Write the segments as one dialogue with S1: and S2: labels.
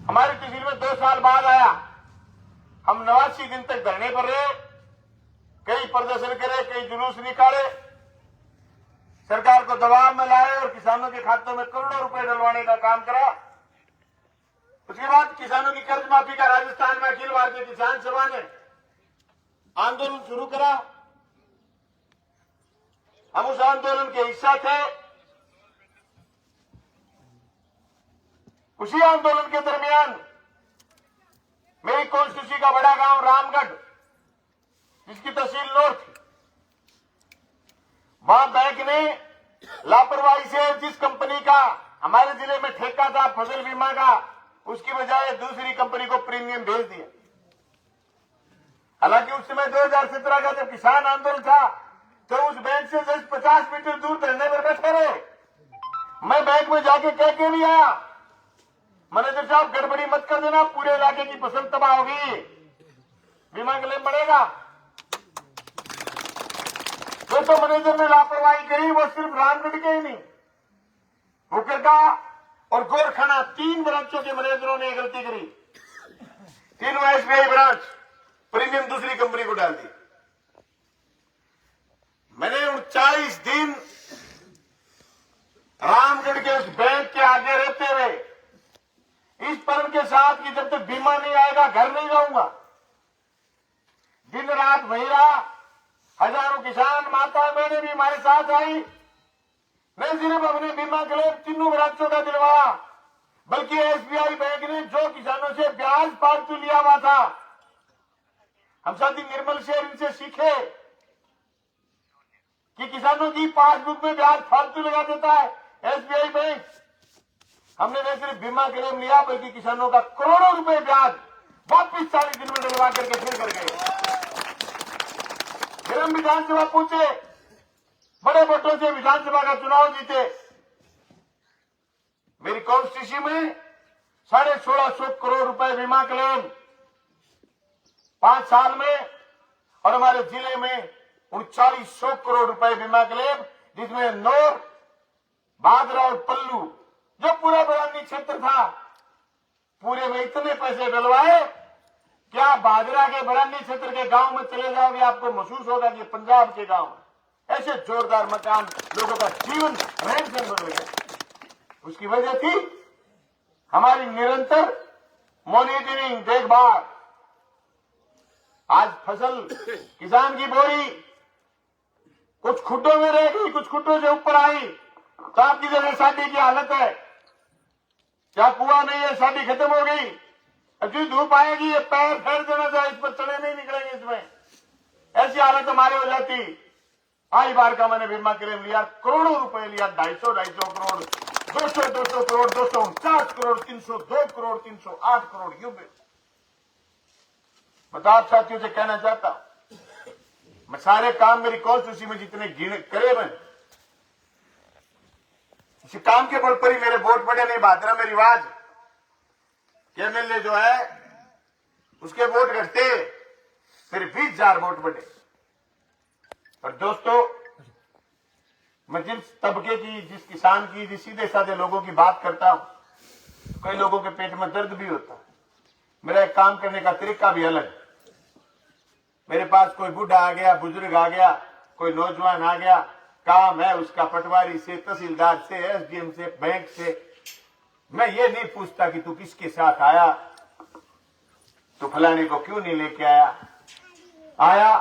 S1: हमारी तहसील में 2 साल बाद आया। हम 89 दिन तक धरने पर रहे, कई प्रदर्शन करे, कई जुलूस निकाले, सरकार को दबाव में लाए और किसानों के खातों में करोड़ों रुपए डलवाने का काम करा। उसके बाद किसानों की कर्ज माफी का राजस्थान में अखिल भारतीय किसान सभा ने आंदोलन शुरू करा। हम उस आंदोलन के हिस्सा थे। उसी आंदोलन के दरमियान मेरी कॉन्स्टिट्यूंसी का बड़ा गांव रामगढ़, जिसकी तहसील नॉर्थ, वहां बैंक ने लापरवाही से जिस कंपनी का हमारे जिले में ठेका था फसल बीमा का, उसकी बजाय दूसरी कंपनी को प्रीमियम भेज दिया। हालांकि उस समय 2017 का जब किसान आंदोलन था तो उस बैंक से 50 मीटर दूर धरने पर बैठे रहे। मैं बैंक में जाके कह के भी आया, मैनेजर साहब गड़बड़ी मत कर देना, पूरे इलाके की फसल तबाह होगी, बीमा क्लेम बढ़ेगा। तो मैनेजर ने लापरवाही करी, वो सिर्फ रामगढ़ के ही नहीं, भूकरका और गोरखाना 3 ब्रांचों के मैनेजरों ने गलती करी। तीनों एसबीआई ब्रांच प्रीमियम दूसरी कंपनी को डाल दी। मैंने 39 दिन रामगढ़ के उस बैंक के आगे रहते हुए इस प्रण के साथ कि जब तक बीमा नहीं आएगा घर नहीं रहूंगा, दिन रात वही रहा। हजारों किसान माता बहनें भी हमारे साथ आई। नहीं सिर्फ अपने बीमा क्लेम तीनों ब्रांचों का दिलवाया, बल्कि एसबीआई बैंक ने जो किसानों से ब्याज फालतू लिया हुआ था, हम साथी निर्मल शेर इनसे सीखे कि किसानों की पासबुक में ब्याज फालतू लगा देता है एसबीआई बैंक। हमने न सिर्फ बीमा क्लेम लिया, बल्कि किसानों का करोड़ों रुपए ब्याज वापिस 40 दिन में डलवा करके फिर कर गए। फिर हम विधानसभा पहुंचे, बड़े वोटों से विधानसभा का चुनाव जीते। मेरी कॉन्स्टिट्यूंसी में 1650 करोड़ रुपए बीमा क्लेम 5 साल में, और हमारे जिले में 3900 करोड़ रुपए बीमा क्लेम, जिसमें नौर, भादरा और पल्लू जो पूरा बरानी क्षेत्र था, पूरे में इतने पैसे डलवाए कि आप भादरा के बरानी क्षेत्र के गांव में चले जाओगे, आपको महसूस होगा कि पंजाब के गांव में ऐसे जोरदार मकान, लोगों का जीवन रहन सहन बदल गया। उसकी वजह थी हमारी निरंतर मॉनिटरिंग, देखभाल। आज फसल किसान की बोरी कुछ खुड्डों में रह गई, कुछ खुड्डों से ऊपर आई, तो आपकी जगह शादी की हालत है, क्या कुआं नहीं है, शादी खत्म हो गई, अभी धूप आएगी, ये पैर फेर देना चाहिए, इस पर चले नहीं निकलेंगे इसमें, ऐसी हालत हमारी हो जाती। आई बार का मैंने बीमा क्लेम लिया, करोड़ों रुपए लिया, 250 करोड़, 200 करोड़, 249 करोड़, 302 करोड़, 308 करोड़, यूं भी। मैं तो आप साथियों से कहना चाहता हूं, मैं सारे काम मेरी कॉन्स्टिट्यूंसी में जितने गिने करे, मैं इसी काम के बल पर ही मेरे वोट पड़े नहीं। भादरा में रिवाज कि एमएलए जो है उसके वोट घटते, फिर 20,000 वोट बढ़े। और दोस्तों, मैं जिस तबके की, जिस किसान की, जिस सीधे साधे लोगों की बात करता हूं, कई लोगों के पेट में दर्द भी होता है। मेरा एक काम करने का तरीका भी अलग है। मेरे पास कोई बूढ़ा आ गया, बुजुर्ग आ गया, कोई नौजवान आ गया, काम है उसका पटवारी से, तहसीलदार से, एसडीएम से, बैंक से, मैं ये नहीं पूछता कि तू किसके साथ आया, तो फलाने को क्यों नहीं लेके आया,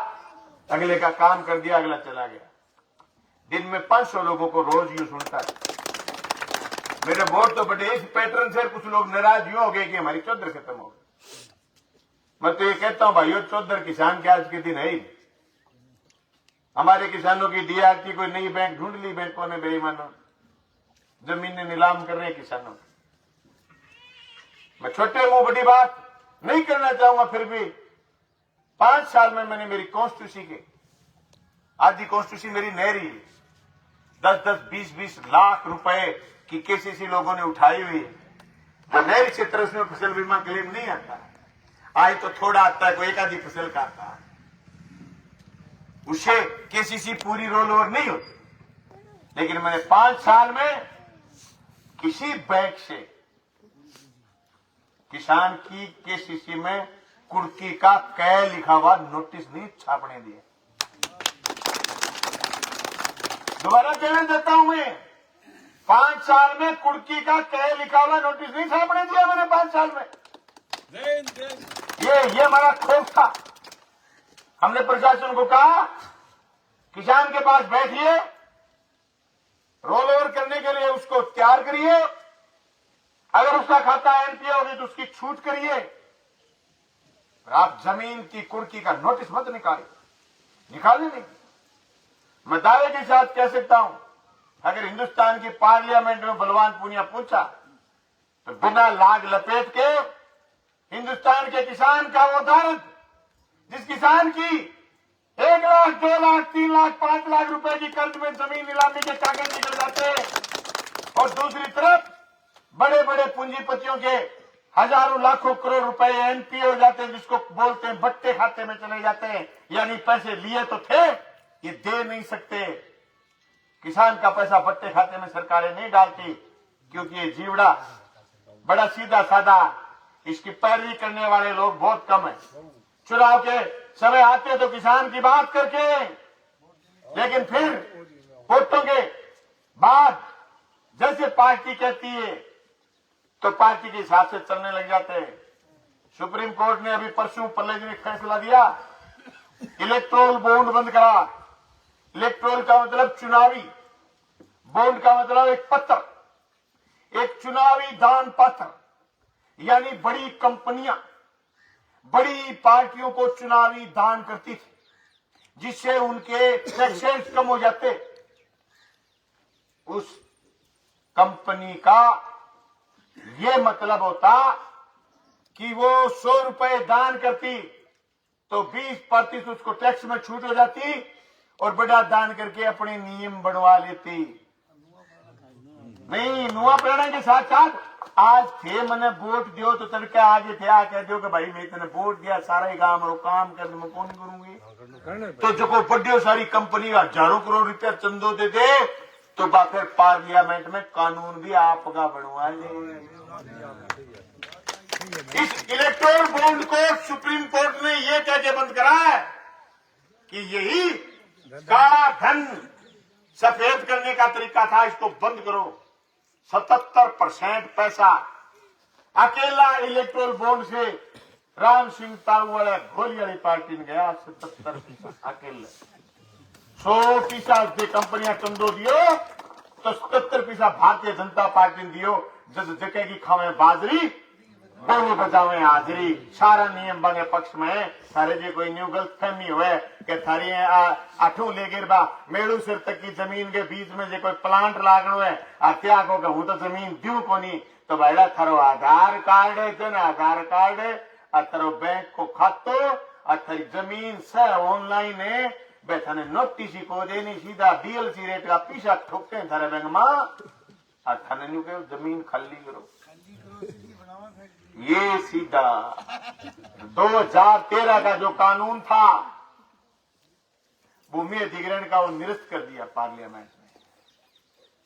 S1: अगले का काम कर दिया, अगला चला गया। दिन में 500 लोगों को रोज यूं सुनता है। मेरे वोट तो बटे इस पैटर्न से कुछ लोग नाराज यूं हो गए कि हमारी चौधर खत्म हो गई। मैं तो ये कहता हूं भाइयों, चौधर किसान के आज के दिन है ही। हमारे किसानों की डीआर की कोई नई बैंक ढूंढ ली बैंकों ने, बेईमानों, जमीनें नीलाम कर रहे हैं किसानों की। मैं छोटे मुंह बड़ी बात नहीं करना चाहूंगा, फिर भी 5 साल में मैंने मेरी कॉन्स्टिट्यूंसी के, आधी कॉन्स्टिट्यूंसी मेरी नहरी, 10-10, 20-20 लाख रुपए की केसीसी लोगों ने उठाई हुई है। जो नहरी क्षेत्र उसमें फसल बीमा क्लेम नहीं आता, आज तो थोड़ा आता है, कोई एक आधी फसल का आता है, उसे केसीसी पूरी रोल ओवर नहीं होती। लेकिन मैंने 5 साल में किसी बैंक से किसान की केसीसी में कुर्की का कै लिखा हुआ नोटिस नहीं छापने दिए। दोबारा चैलेंज देता हूं मैं, 5 साल में कुर्की का कै लिखा हुआ नोटिस नहीं छापने दिया मैंने 5 साल में। ये हमारा खौफ था। हमने प्रशासन को कहा किसान के पास बैठिए, रोल ओवर करने के लिए उसको तैयार करिए, अगर उसका खाता एनपीए होगी तो उसकी छूट करिए, आप जमीन की कुर्की का नोटिस मत निकाले नहीं। मैं दावे के साथ कह सकता हूं, अगर हिंदुस्तान की पार्लियामेंट में बलवान पूनिया पूछा तो बिना लाग लपेट के हिंदुस्तान के किसान का वो दर्द, जिस किसान की 1 लाख, 2 लाख, 3 लाख, 5 लाख रुपए की कर्ज में जमीन नीलामी के कागज निकल जाते हैं, और दूसरी तरफ बड़े बड़े पूंजीपतियों के हजारों लाखों करोड़ रुपए एनपीए हो जाते हैं, जिसको बोलते हैं बट्टे खाते में चले जाते हैं, यानी पैसे लिए तो थे, ये दे नहीं सकते। किसान का पैसा बट्टे खाते में सरकारें नहीं डालती, क्योंकि ये जीवड़ा बड़ा सीधा साधा, इसकी पैरवी करने वाले लोग बहुत कम है। चुनाव के समय आते तो किसान की बात करके, लेकिन फिर वोटों के बाद जैसे पार्टी कहती है तो पार्टी के हिसाब से चलने लग जाते हैं। सुप्रीम कोर्ट ने अभी परसों पल्ले ने फैसला दिया, इलेक्ट्रोल बॉन्ड बंद करा। इलेक्ट्रोल का मतलब चुनावी, बॉन्ड का मतलब एक पत्र, एक चुनावी दान पत्र, यानी बड़ी कंपनियां बड़ी पार्टियों को चुनावी दान करती थी, जिससे उनके टैक्सेस कम हो जाते। उस कंपनी का ये मतलब होता कि वो 100 रुपए दान करती तो 20% उसको टैक्स में छूट हो जाती, और बड़ा दान करके अपने नियम बनवा लेती। नहीं, नुआ प्रेरणा के साथ साथ आज थे मैंने वोट दियो तो तड़के आगे थे आ कह दो कि भाई मैं तेने वोट दिया, सारा ही काम और काम कर मैं कौन करूंगी। तो जो को बड़ी सारी कंपनी हजारों करोड़ रुपया चंदो दे दे, तो फिर पार्लियामेंट में कानून भी आपका बनवा ले। इस इलेक्टोरल बॉन्ड को सुप्रीम कोर्ट ने यह कह के बंद करा है कि यही काला धन सफेद करने का तरीका था, इसको बंद करो। 77% पैसा अकेला इलेक्ट्रोल बॉन्ड से राम सिंह ताऊ वाले गोली वाली पार्टी ने गया। 77% अकेले। 100% कंपनियां चंदो दियो तो 77% भारतीय जनता पार्टी ने दियो। जब जगह की खावे बाजरी, बोलो बजावे हाजरी, सारा नियम बने पक्ष में। सारे जी कोई न्यू गलत फहमी हुए कि थारी आठू ले गिर बा मेड़ू सिर तक की जमीन के बीच में जो कोई प्लांट लागनो है, क्या को हूं तो जमीन दू कोनी, तो भाईला थारो आधार कार्ड है ना, आधार कार्ड और थारो बैंक को खातो और थारी जमीन से ऑनलाइन है, थाने नोटिस को देनी, सीधा डीएलसी रेट का पीछा ठोकते थारे बैंक में, और थाने न्यू कहो जमीन खाली करो। ये सीधा 2013 का जो कानून था भूमि अधिग्रहण का, वो निरस्त कर दिया पार्लियामेंट में।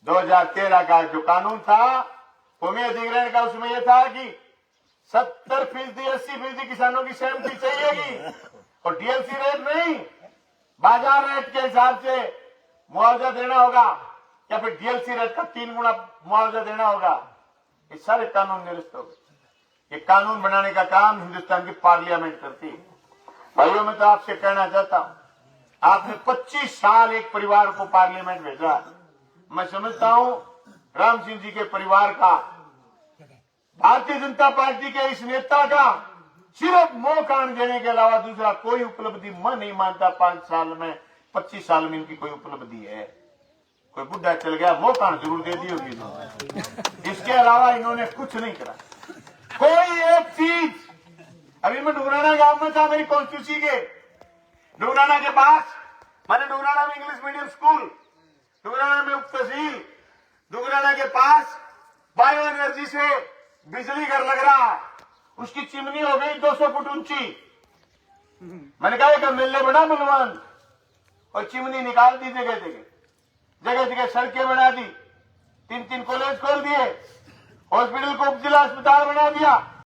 S1: 2013 का जो कानून था भूमि अधिग्रहण का, उसमें यह था कि 70%, 80% किसानों की सहमति चाहिएगी, और डीएलसी रेट नहीं, बाजार रेट के हिसाब से मुआवजा देना होगा, या फिर डीएलसी रेट का 3 गुना मुआवजा देना होगा। ये सारे कानून निरस्त हो गए। ये कानून बनाने का काम हिंदुस्तान की पार्लियामेंट करती है। भाइयों, मैं तो आपसे कहना चाहता हूं, आपने 25 साल एक परिवार को पार्लियामेंट भेजा। मैं समझता हूं राम सिंह जी के परिवार का, भारतीय जनता पार्टी के इस नेता का सिर्फ मोह कान देने के अलावा दूसरा कोई उपलब्धि मैं नहीं मानता। 5 साल में 25 साल में इनकी कोई उपलब्धि है। कोई बुढ़ा चल गया, मोह कान जरूर दे दी होगी, इसके अलावा इन्होंने कुछ नहीं करा। कोई एक चीज, अभी मैं डुगराना गांव में था, मेरी कॉन्स्टिट्यूंसी के डुगराना के पास, मैंने डुगराना में इंग्लिश मीडियम स्कूल, डुगराना में उप तहसील, डुगराना के पास बायो एनर्जी से बिजली घर लग रहा है, उसकी चिमनी हो गई 200 फुट ऊंची। मैंने कहा कि मिलने बना बलवान, और चिमनी निकाल दी जगह जगह, जगह जगह सड़कें बना दी, 3 कॉलेज खोल दिए, हॉस्पिटल को उप जिला अस्पताल बना दिया।